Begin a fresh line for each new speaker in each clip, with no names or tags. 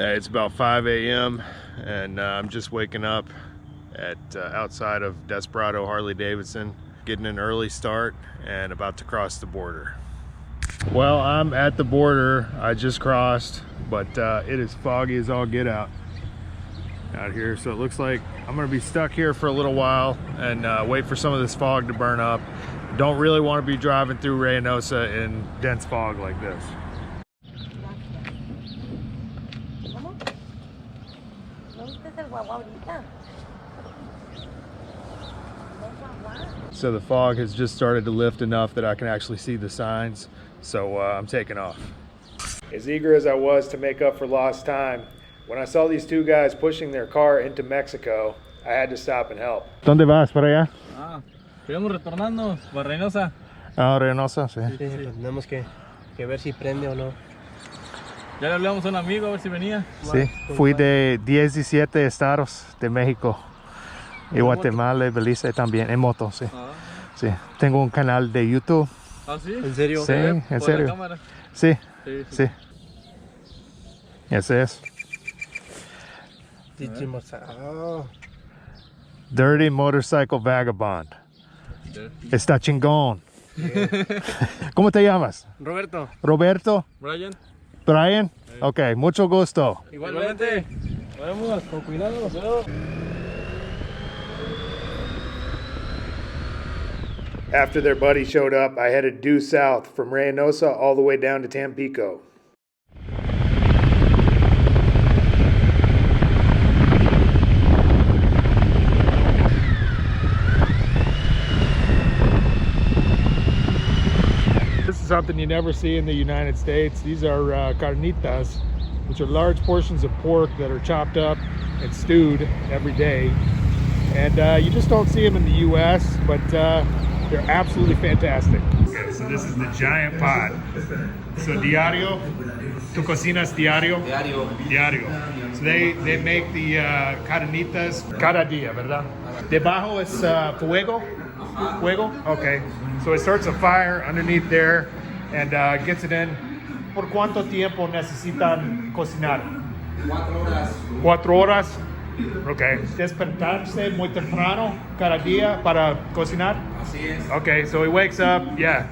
It's about 5 a.m. and I'm just waking up at outside of Desperado Harley-Davidson, getting an early start and about to cross the border. Well, I'm at the border. I just crossed, but it is foggy as all get out here, so it looks like I'm gonna be stuck here for a little while and wait for some of this fog to burn up. Don't really want to be driving through Reynosa in dense fog like this. So the fog has just started to lift enough that I can actually see the signs, so I'm taking off. As eager as I was to make up for lost time, when I saw these two guys pushing their car into Mexico, I had to stop and help. ¿Dónde vas? ¿Para allá?
Estamos retornando para Reynosa.
Ah, Reynosa, sí.
Sí, pues tenemos que ver si prende o no.
Ya le hablamos a un amigo a ver si venía.
Sí, fui de 17 estados de México. Y Guatemala y Belice también, en moto, sí. Sí. Tengo un canal de YouTube.
¿Ah, sí?
¿En serio?
Sí, en serio.
La cámara?
Sí,
Sí.
sí. Ese es. Dirty Motorcycle Vagabond. Está chingón. ¿Cómo te llamas?
Roberto.
Roberto.
Brian.
Brian. Ok, mucho gusto.
Igualmente. Vamos, con cuidado.
After their buddy showed up, I headed due south from Reynosa all the way down to Tampico. This is something you never see in the United States. These are carnitas, which are large portions of pork that are chopped up and stewed every day. And you just don't see them in the US, but they're absolutely fantastic. Okay, so this is the giant pot. So diario, tu cocinas diario? Diario. So they make the carnitas cada día, ¿verdad? Debajo es fuego? Fuego? Okay. So it starts a fire underneath there and gets it in. ¿Por cuánto tiempo necesitan cocinar?
4 horas.
4 horas? Okay. Despertarse muy temprano cada día para cocinar?
Así es.
Okay, so he wakes up, yeah.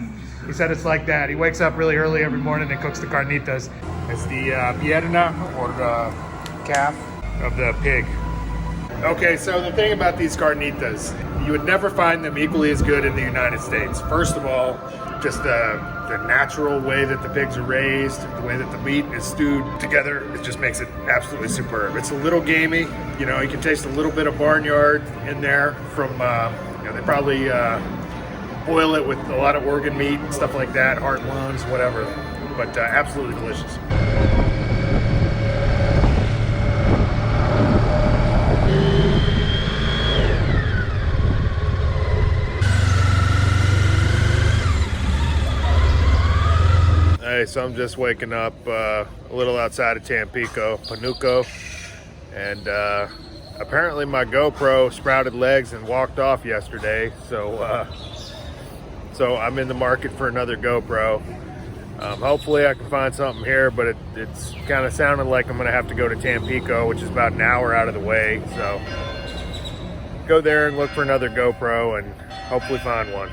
He said it's like that. He wakes up really early every morning and cooks the carnitas. It's the pierna, or the calf of the pig. Okay, so the thing about these carnitas, you would never find them equally as good in the United States. First of all, just the natural way that the pigs are raised, the way that the meat is stewed together, it just makes it absolutely superb. It's a little gamey, you know, you can taste a little bit of barnyard in there from, you know, they probably boil it with a lot of organ meat and stuff like that, heart, lungs, whatever, but absolutely delicious. Hey, so I'm just waking up a little outside of Tampico, Panuco, and apparently my GoPro sprouted legs and walked off yesterday, so I'm in the market for another GoPro. Hopefully I can find something here, but it's kind of sounding like I'm gonna have to go to Tampico, which is about an hour out of the way, so go there and look for another GoPro and hopefully find one.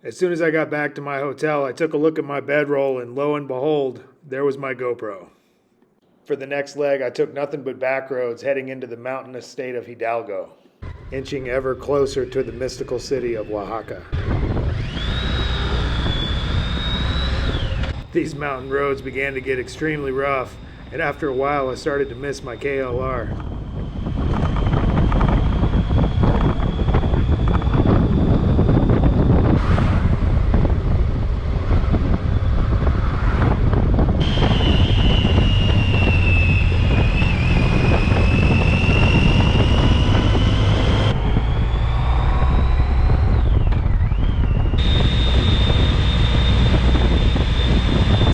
As soon as I got back to my hotel, I took a look at my bedroll, and lo and behold, there was my GoPro. For the next leg, I took nothing but back roads heading into the mountainous state of Hidalgo, inching ever closer to the mystical city of Oaxaca. These mountain roads began to get extremely rough, and after a while I started to miss my KLR.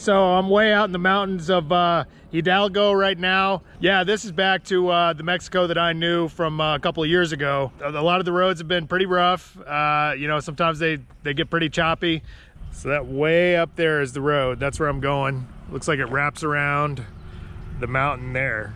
So I'm way out in the mountains of Hidalgo right now. Yeah, this is back to the Mexico that I knew from a couple of years ago. A lot of the roads have been pretty rough. You know, sometimes they get pretty choppy. So that way up there is the road. That's where I'm going. Looks like it wraps around the mountain there.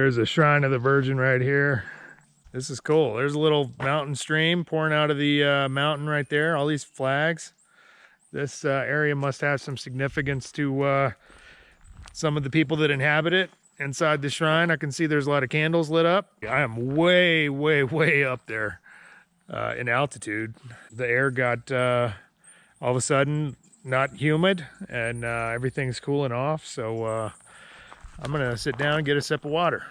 There's a shrine of the Virgin right here. This is cool. There's a little mountain stream pouring out of the mountain right there. All these flags. This area must have some significance to some of the people that inhabit it. Inside the shrine, I can see there's a lot of candles lit up. I am way, way, way up there in altitude. The air got all of a sudden not humid, and everything's cooling off. So I'm gonna sit down and get a sip of water.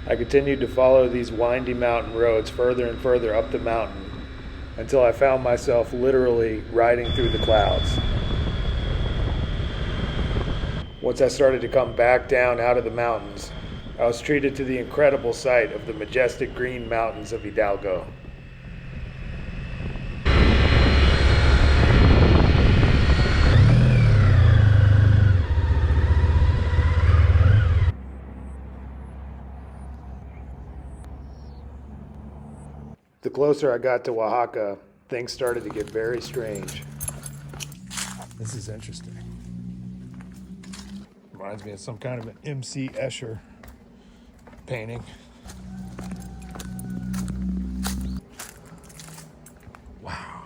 I continued to follow these windy mountain roads further and further up the mountain until I found myself literally riding through the clouds. Once I started to come back down out of the mountains, I was treated to the incredible sight of the majestic green mountains of Hidalgo. The closer I got to Oaxaca, things started to get very strange. This is interesting. Reminds me of some kind of an MC Escher painting. Wow.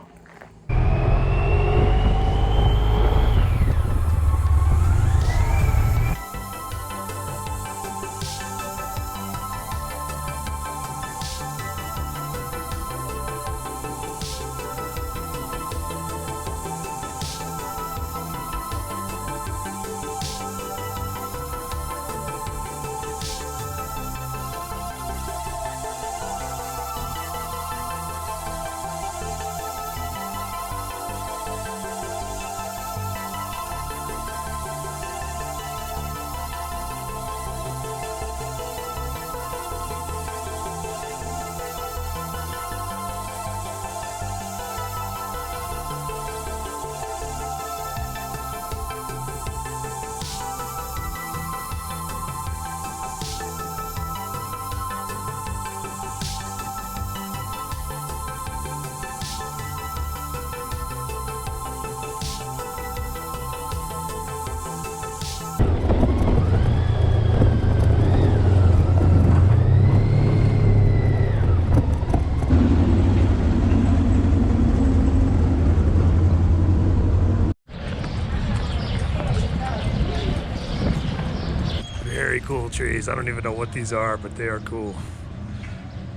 Very cool trees. I don't even know what these are, but they are cool.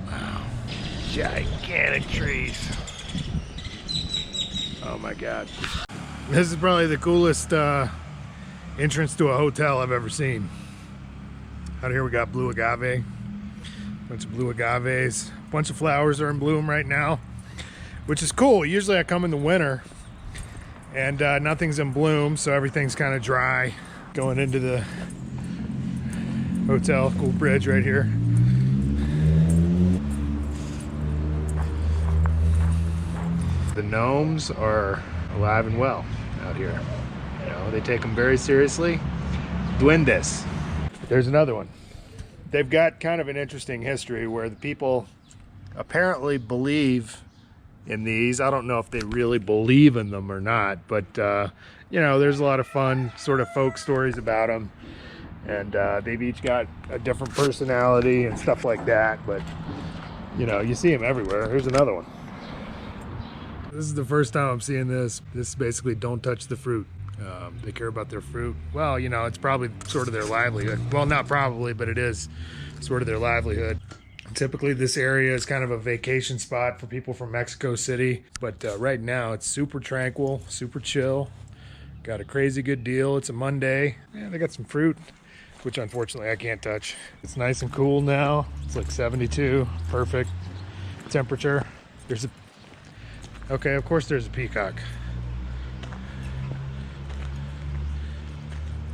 Wow. Gigantic trees. Oh my God. This is probably the coolest entrance to a hotel I've ever seen. Out here we got blue agave. Bunch of blue agaves. Bunch of flowers are in bloom right now, which is cool. Usually I come in the winter and nothing's in bloom, so everything's kind of dry. Going into the hotel, cool bridge right here. The gnomes are alive and well out here. You know, they take them very seriously. Duendes. There's another one. They've got kind of an interesting history where the people apparently believe in these. I don't know if they really believe in them or not, but you know, there's a lot of fun sort of folk stories about them. And they've each got a different personality and stuff like that, but you know, you see them everywhere. Here's another one. This is the first time I'm seeing this. This is basically don't touch the fruit. They care about their fruit. Well, you know, it's probably sort of their livelihood. Well, not probably, but it is sort of their livelihood. Typically this area is kind of a vacation spot for people from Mexico City, but right now it's super tranquil, super chill. Got a crazy good deal. It's a Monday. Yeah, they got some fruit, which unfortunately I can't touch. It's nice and cool now. It's like 72, perfect temperature. There's a, okay, of course there's a peacock.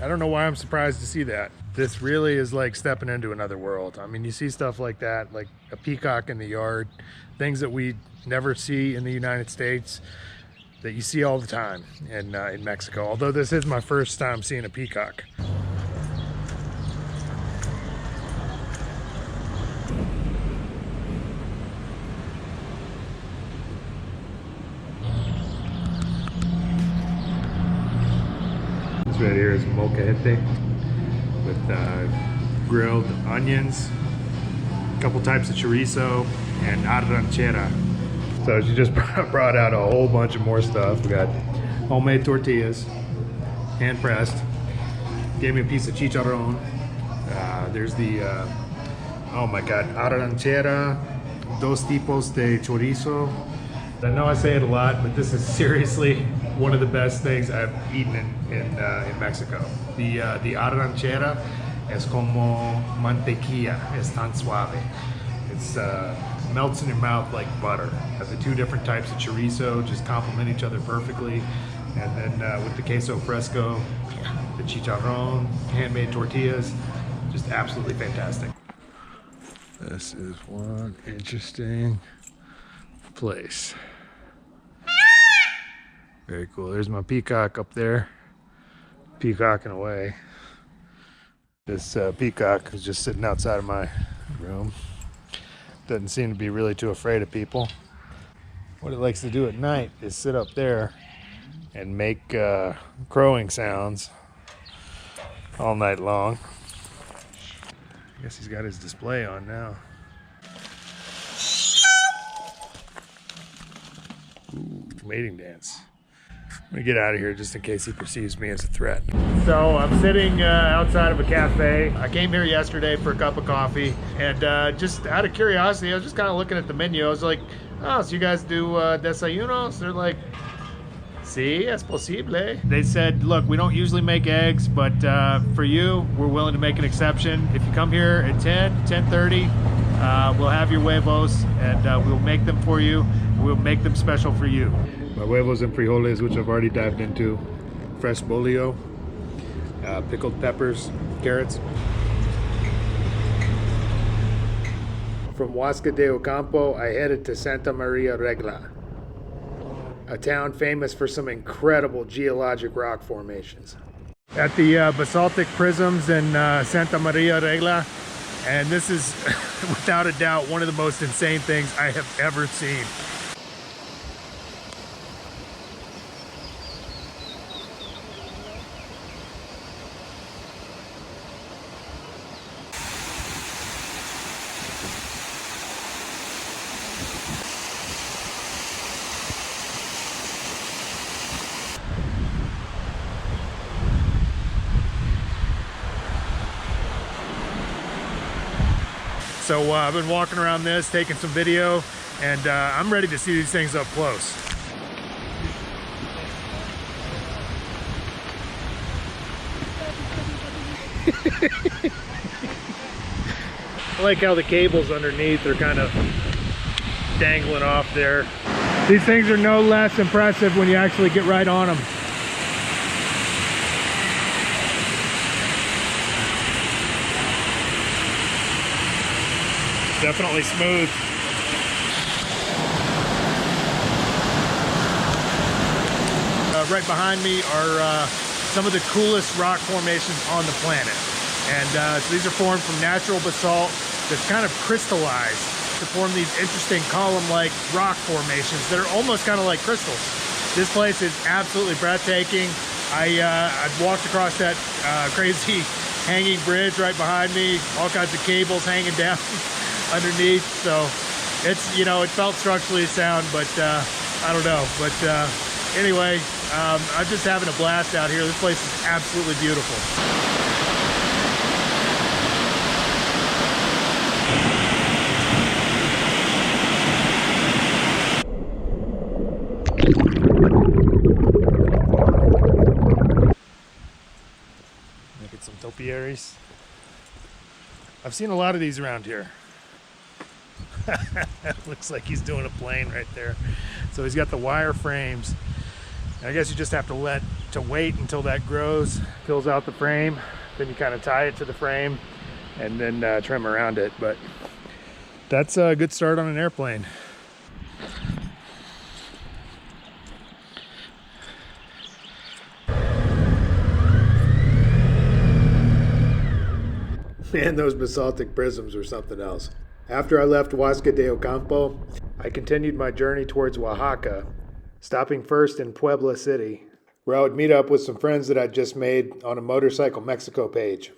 I don't know why I'm surprised to see that. This really is like stepping into another world. I mean, you see stuff like that, like a peacock in the yard, things that we never see in the United States that you see all the time in Mexico. Although this is my first time seeing a peacock. This right here is molcajete with grilled onions, a couple types of chorizo, and arranchera. So she just brought out a whole bunch of more stuff. We got homemade tortillas, hand pressed. Gave me a piece of chicharron. There's the, oh my God, arranchera, dos tipos de chorizo. I know I say it a lot, but this is seriously one of the best things I've eaten in Mexico. The arranchera es como mantequilla, es tan suave. It's melts in your mouth like butter. The two different types of chorizo just complement each other perfectly. And then with the queso fresco, the chicharron, handmade tortillas, just absolutely fantastic. This is one interesting place. Very cool. There's my peacock up there, peacocking away. This peacock is just sitting outside of my room. Doesn't seem to be really too afraid of people. What it likes to do at night is sit up there and make crowing sounds all night long. I guess he's got his display on now. Ooh, mating dance. I'm gonna get out of here just in case he perceives me as a threat. So I'm sitting outside of a cafe. I came here yesterday for a cup of coffee, and just out of curiosity, I was just kind of looking at the menu. I was like, oh, so you guys do desayunos? They're like, sí, es posible. They said, look, we don't usually make eggs, but for you, we're willing to make an exception. If you come here at 10:30, we'll have your huevos, and we'll make them for you. We'll make them special for you. My huevos and frijoles, which I've already dived into. Fresh bolillo, pickled peppers, carrots. From Oaxaca de Ocampo, I headed to Santa Maria Regla, a town famous for some incredible geologic rock formations. At the Basaltic Prisms in Santa Maria Regla, and this is without a doubt one of the most insane things I have ever seen. So I've been walking around this, taking some video, and I'm ready to see these things up close. I like how the cables underneath are kind of dangling off there. These things are no less impressive when you actually get right on them. Definitely smooth. Right behind me are some of the coolest rock formations on the planet. And so these are formed from natural basalt that's kind of crystallized to form these interesting column-like rock formations that are almost kind of like crystals. This place is absolutely breathtaking. I've walked across that crazy hanging bridge right behind me, all kinds of cables hanging down underneath, so it's, you know, it felt structurally sound, but I don't know. But anyway, I'm just having a blast out here. This place is absolutely beautiful. Look at some topiaries. I've seen a lot of these around here. Looks like he's doing a plane right there. So he's got the wire frames. I guess you just have to wait until that grows, fills out the frame, then you kind of tie it to the frame and then trim around it. But that's a good start on an airplane. Man, those basaltic prisms were something else. After I left Oaxaca de Ocampo, I continued my journey towards Oaxaca, stopping first in Puebla City, where I would meet up with some friends that I'd just made on a Motorcycle Mexico page.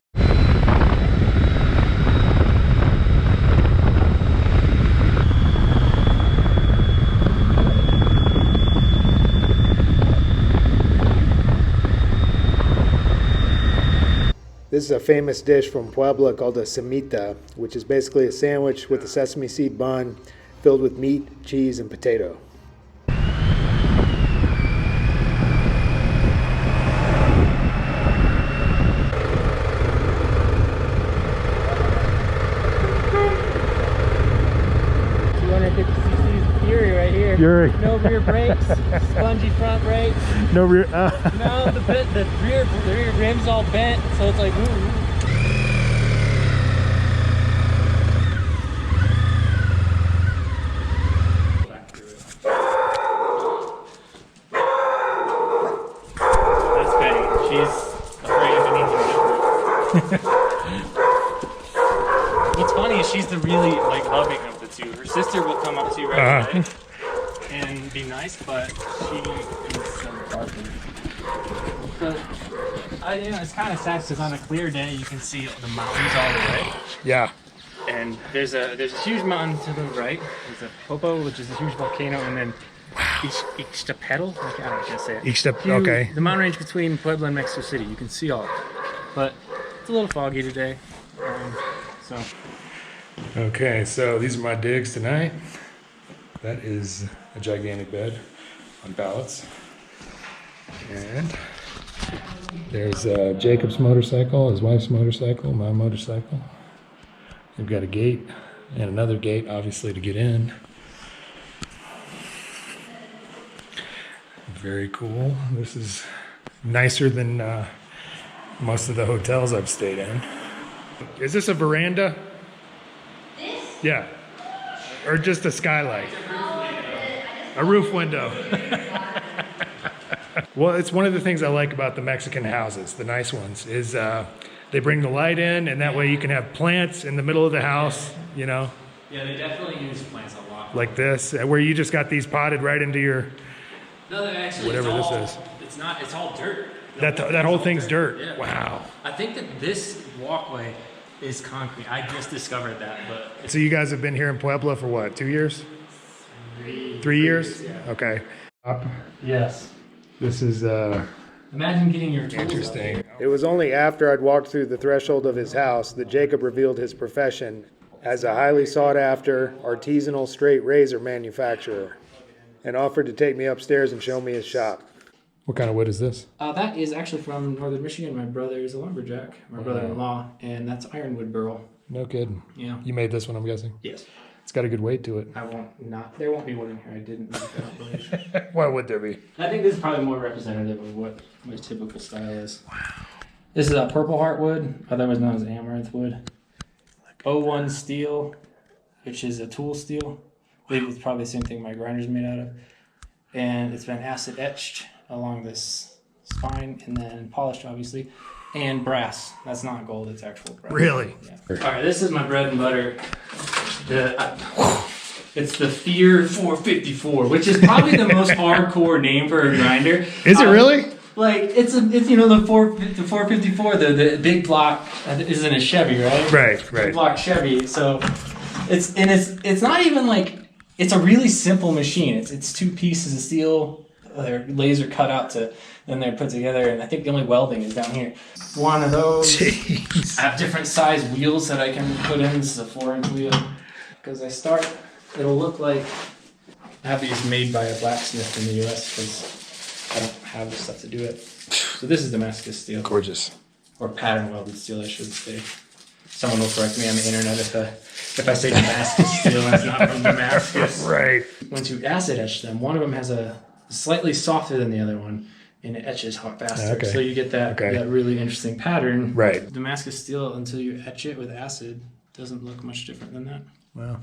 This is a famous dish from Puebla called a semita, which is basically a sandwich with a sesame seed bun filled with meat, cheese, and potato. Fury.
No rear brakes, spongy front brakes.
No rear.
No, the rear rim's all bent, so it's like, ooh.
That's Betty. She's afraid of anything different. What's funny is she's the really like loving of the two. Her sister will come up to you right away and be nice, but she is so barking. But it's kind of sad because on a clear day you can see the mountains all the way.
Yeah.
And there's a huge mountain to the right. There's a Popo, which is a huge volcano, and then Ixtapetl. I don't know how to say it.
Okay.
The mountain range between Puebla and Mexico City. You can see all of it, but it's a little foggy today. So.
Okay, so these are my digs tonight. That is a gigantic bed on pallets. And there's Jacob's motorcycle, his wife's motorcycle, my motorcycle. We've got a gate and another gate, obviously, to get in. Very cool. This is nicer than most of the hotels I've stayed in. Is this a veranda? This? Yeah. Or just a skylight? A roof window. Well, it's one of the things I like about the Mexican houses, the nice ones, is they bring the light in, and that way you can have plants in the middle of the house, you know?
Yeah, they definitely use plants a lot.
Like this, where you just got these potted right into your...
No, actually,
whatever this is.
It's not, it's all dirt.
That whole thing's dirt.
Yeah.
Wow.
I think that this walkway is concrete. I just discovered that, but...
So you guys have been here in Puebla for what, 2 years? 3 years?
Yeah.
Okay.
Yes.
This is
Imagine getting your tools
interesting. It was only after I'd walked through the threshold of his house that Jacob revealed his profession as a highly sought-after artisanal straight razor manufacturer and offered to take me upstairs and show me his shop. What kind of wood is this?
That is actually from northern Michigan. My brother is a lumberjack, my brother-in-law, and that's ironwood burl.
No kidding.
Yeah.
You made this one, I'm guessing?
Yes.
It's got a good weight to it.
There won't be one in here. I didn't make that, I don't believe.
Why would there be?
I think this is probably more representative of what my typical style is. Wow. This is a purple heart wood, otherwise known as amaranth wood. 01 steel, which is a tool steel. I believe it's probably the same thing my grinder's made out of. And it's been acid etched along this spine and then polished, obviously. And brass. That's not gold, it's actual brass.
Really?
Yeah. All right, this is my bread and butter. It's the Fear 454, which is probably the most hardcore name for a grinder.
Is it really?
Like it's you know the 454, the big block isn't a Chevy, right?
Right.
Big block Chevy. So it's not even like, it's a really simple machine. It's two pieces of steel. They're laser cut out then they're put together, and I think the only welding is down here. One of those.
Jeez.
I have different size wheels that I can put in. This is a 4-inch wheel. Because it'll look like I have these made by a blacksmith in the US because I don't have the stuff to do it. So this is Damascus steel.
Gorgeous.
Or pattern welded steel, I should say. Someone will correct me on the internet if I say Damascus steel and it's not from Damascus.
Right.
Once you acid etch them, one of them has a slightly softer than the other one, and it etches faster.
Okay.
So you get that really interesting pattern.
Right.
Damascus steel, until you etch it with acid, doesn't look much different than that.
Wow.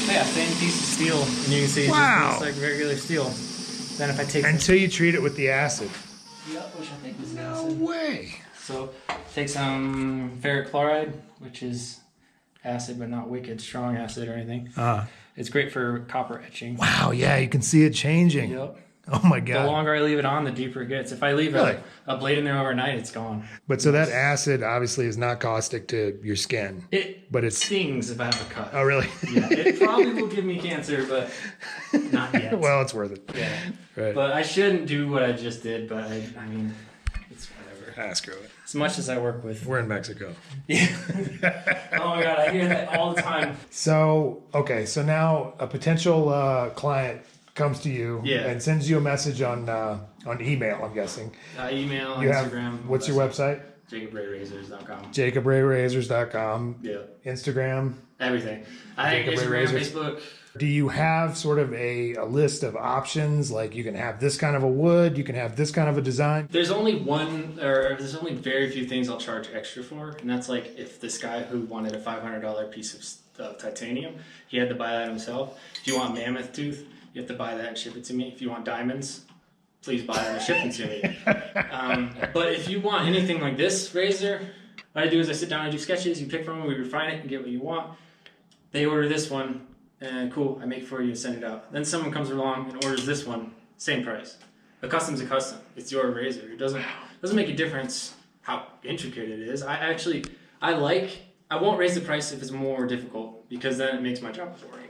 Yeah, same piece of steel, and you can see it just looks like regular steel. Then if I take
Until you treat it with the acid.
which I think is
No
acid.
way.
So take some ferric chloride, which is acid but not wicked strong acid or anything. It's great for copper etching.
Wow, yeah, you can see it changing.
Yep.
Oh my God.
The longer I leave it on, the deeper it gets. If I leave a blade in there overnight, it's gone.
But so that acid obviously is not caustic to your skin. But it
stings if I have a cut.
Oh, really?
Yeah, it probably will give me cancer, but not yet.
Well, it's worth it.
Yeah.
Right.
But I shouldn't do what I just did, but I mean, it's whatever.
Ah, screw it.
As much as I work with.
We're in Mexico.
Yeah. Oh my God, I hear that all the time.
So, okay, so now a potential client comes to you
Yeah.
and sends you a message on email, I'm guessing.
Email,
You
Instagram.
have, what's your website?
JacobRayRazors.com.
JacobRayRazors.com.
Yeah.
Instagram.
Everything. I think
Jacob Ray
Instagram,
Razors.
Facebook.
Do you have sort of a list of options? Like you can have this kind of a wood, you can have this kind of a design.
There's only there's only very few things I'll charge extra for, and that's like if this guy who wanted a $500 piece of titanium, he had to buy that himself. If you want mammoth tooth, you have to buy that and ship it to me. If you want diamonds, please buy them and ship them to me. But if you want anything like this razor, what I do is I sit down and do sketches. You pick from them, we refine it, and get what you want. They order this one, and cool, I make it for you and send it out. Then someone comes along and orders this one, same price. A custom's a custom. It's your razor. It doesn't make a difference how intricate it is. I won't raise the price if it's more difficult, because then it makes my job boring.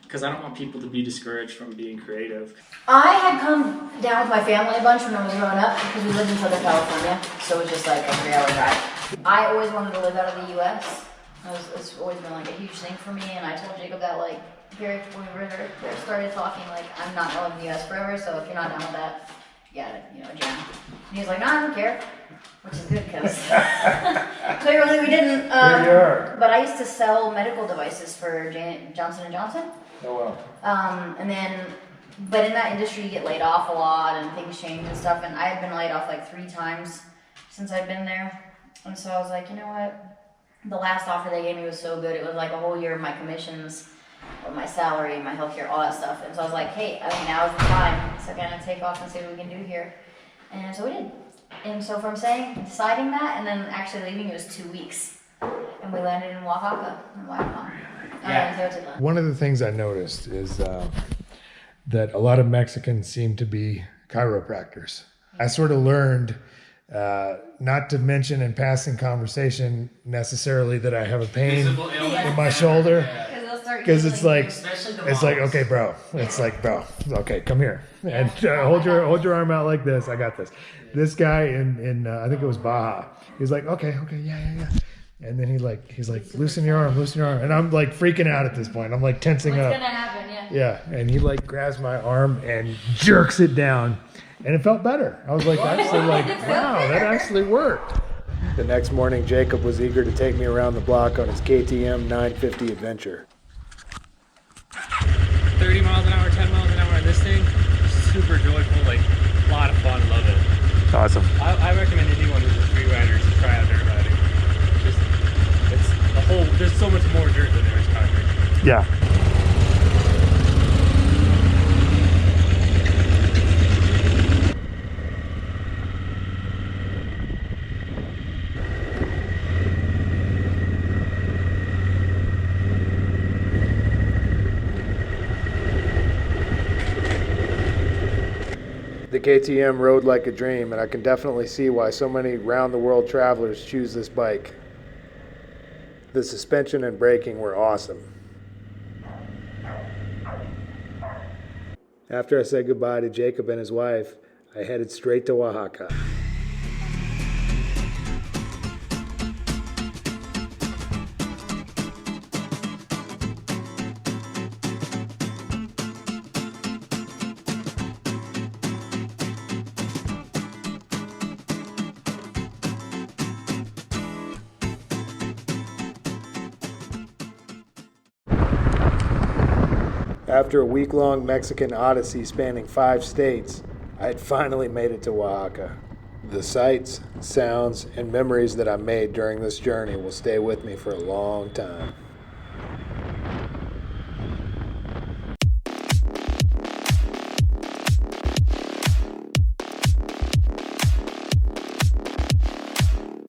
Because I don't want people to be discouraged from being creative.
I had come down with my family a bunch when I was growing up because we lived in Southern California, so it was just like a 3-hour drive. I always wanted to live out of the U.S. It's always been like a huge thing for me, and I told Jacob that like when we started talking, like I'm not gonna live in the U.S. forever, so if you're not down with that, you gotta, jam. And he was like, no, I don't care, which is good because clearly we didn't. But I used to sell medical devices for Johnson & Johnson.
Oh wow.
But in that industry, you get laid off a lot and things change and stuff. And I had been laid off like 3 times since I'd been there. And so I was like, you know what? The last offer they gave me was so good. It was like a whole year of my commissions, of my salary, my healthcare, all that stuff. And so I was like, hey, now's the time. So kind of take off and see what we can do here. And so we did. And so from deciding that and then actually leaving, it was 2 weeks. And we landed in Oaxaca. Yeah.
One of the things I noticed is that a lot of Mexicans seem to be chiropractors. I sort of learned, not to mention in passing conversation necessarily that I have a pain in my shoulder. Because it's like, okay, bro. It's like, bro, okay, come here and hold your arm out like this. I got this. This guy in I think it was Baja. He's like, okay, yeah. And then he's like, loosen your arm. And I'm like freaking out at this point. I'm like tensing up.
What's gonna happen? Yeah.
Yeah. And he like grabs my arm and jerks it down. And it felt better. I was like, actually like, wow, that actually worked. The next morning, Jacob was eager to take me around the block on his KTM 950 adventure.
30 miles an hour, 10 miles an hour on this thing, super joyful, like a lot of fun, love it.
Awesome.
I recommend anyone who's a free rider to try out dirt riding. There's so much more dirt than there is concrete.
Yeah. The KTM rode like a dream, and I can definitely see why so many round-the-world travelers choose this bike. The suspension and braking were awesome. After I said goodbye to Jacob and his wife, I headed straight to Oaxaca. After a week-long Mexican odyssey spanning 5 states, I had finally made it to Oaxaca. The sights, sounds, and memories that I made during this journey will stay with me for a long time.